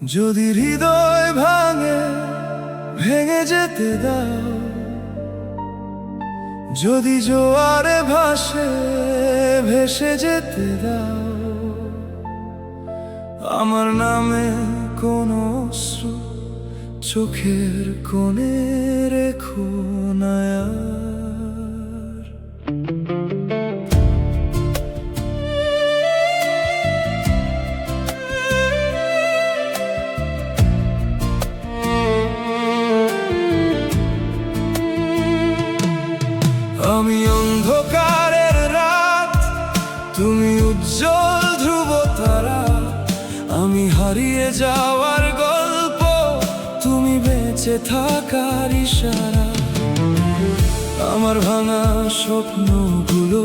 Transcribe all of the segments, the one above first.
যদি হৃদয় ভাঙে ভেঙে যেতে দাও, যদি জোয়ারে ভাসে ভেসে যেতে দাও, আমার নামে কোনো অশ্রু চোখের কোণে রেখো না আর। আমি অন্ধকারের রাত, তুমি উজ্জ্বল ধ্রুব তারা। আমি হারিয়ে যাওয়ার গল্প, তুমি বেঁচে থাকার ইশারা। আমার ভাঙা স্বপ্নগুলো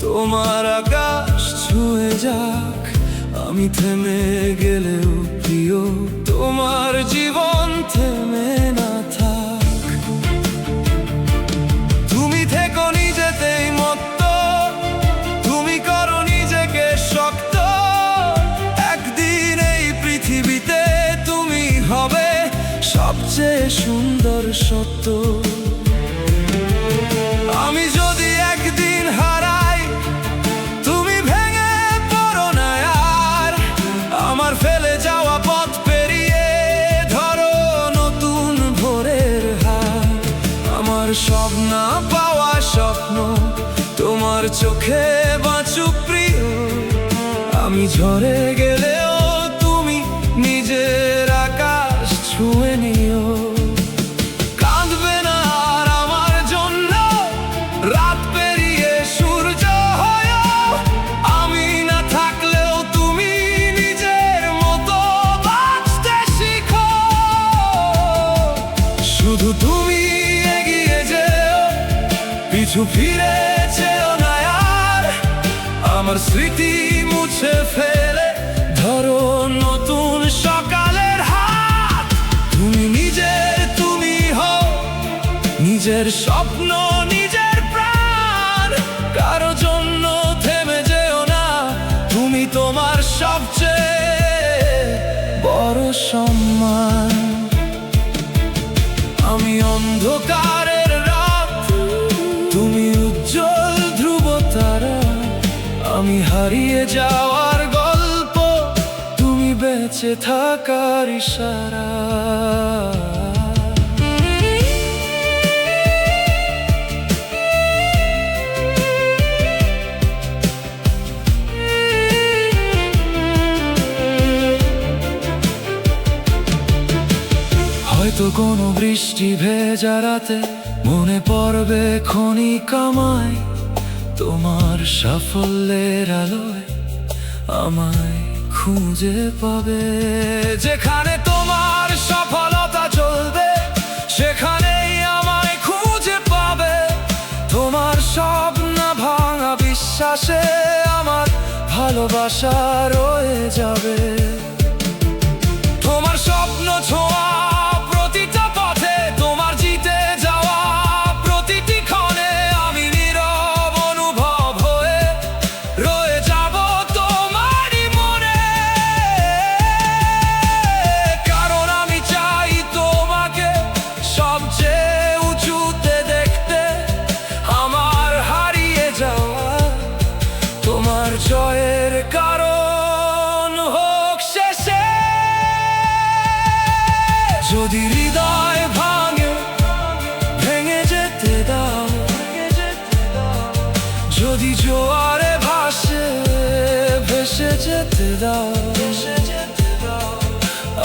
তোমার আকাশ ছুঁয়ে যাক। আমি থেমে গেলেও প্রিয়, তোমার জীবন থেমে না থাক। তুমি থেকো নিজেতেই মত্ত, তুমি করো নিজেকে শক্ত। একদিন এই পৃথিবীতে তুমি হবে সবচেয়ে সুন্দর সত্য। আমি যদি একদিন হারাই, তুমি ভেঙে পড়ো না আর। আমার ফেলে যাওয়া পথ পেরিয়ে ধরো নতুন ভোরের হার। আমার সব না পাওয়া স্বপ্ন তোমার চোখে বাঁচুক প্রিয়। আমি ঝরে গেলেও তুমি নিজের আকাশ ছুঁয়ে নিও। কাঁদবে না আর আমার জন্য, রাত পেরিয়ে সূর্য হয়েও। আমি না থাকলেও তুমি নিজের মতো বাঁচতে শিখো। শুধু তুমি এগিয়ে যেও, পিছু ফিরে যেও না আর। আমার স্মৃতি মুছে ফেলে ধরো নতুন সকালের হাত। তুমি হও নিজের স্বপ্ন, নিজের প্রাণ। কারো জন্য থেমে যেও না, তুমি তোমার সবচেয়ে বড় সম্মান। আমি অন্ধকারের রাত, তুমি উজ্জ্বল ধ্রুব তারা। আমি হারিয়ে যাওয়ার গল্প, তুমি বেঁচে থাকার ইশারা। হয়তো কোনো বৃষ্টি ভেজা রাতে মনে পড়বে ক্ষণিক আমায়। তোমার সাফল্যের আলোয় আমায় খুঁজে পাবে। যেখানে তোমার সফলতা চলবে সেখানেই আমায় খুঁজে পাবে। তোমার সব না ভাঙা বিশ্বাসে আমার ভালোবাসা রয়ে যাবে। তোমার স্বপ্ন ছোঁয়া প্রতিটা পথে, তোমার জিতে যাওয়া প্রতিটি ক্ষণে আমি নীরব অনুভব হয়ে রয়ে যাব তোমারই মনে। কারণ আমি চাই তোমাকে সবচেয়ে উঁচুতে দেখতে। আমার হারিয়ে যাওয়া তোমার জয়ের কারণ হোক শেষে। যদি হৃদয় ভাঙে ভেঙে যেতে দাও, যদি জোয়ারে ভাসে ভেসে যেতে দাও।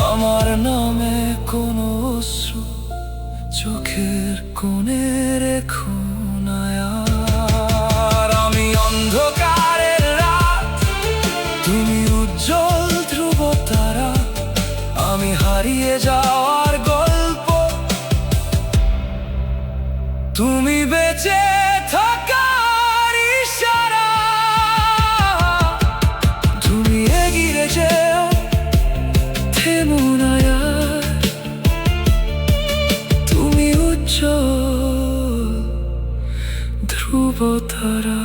আমার নামে কোনো অশ্রু চোখের কোণে রেখো না আর। আমি অন্ধকারের রাত, তুমি উজ্জ্বল ধ্রুব তারা। আমি হারিয়ে যাওয়ার গল্প, তুমি বেঁচে থাকার ইশারা। তুমি এগিয়ে যেও, থেমো না আর। তুমি উজ্জ্বল ধ্রুব তারা।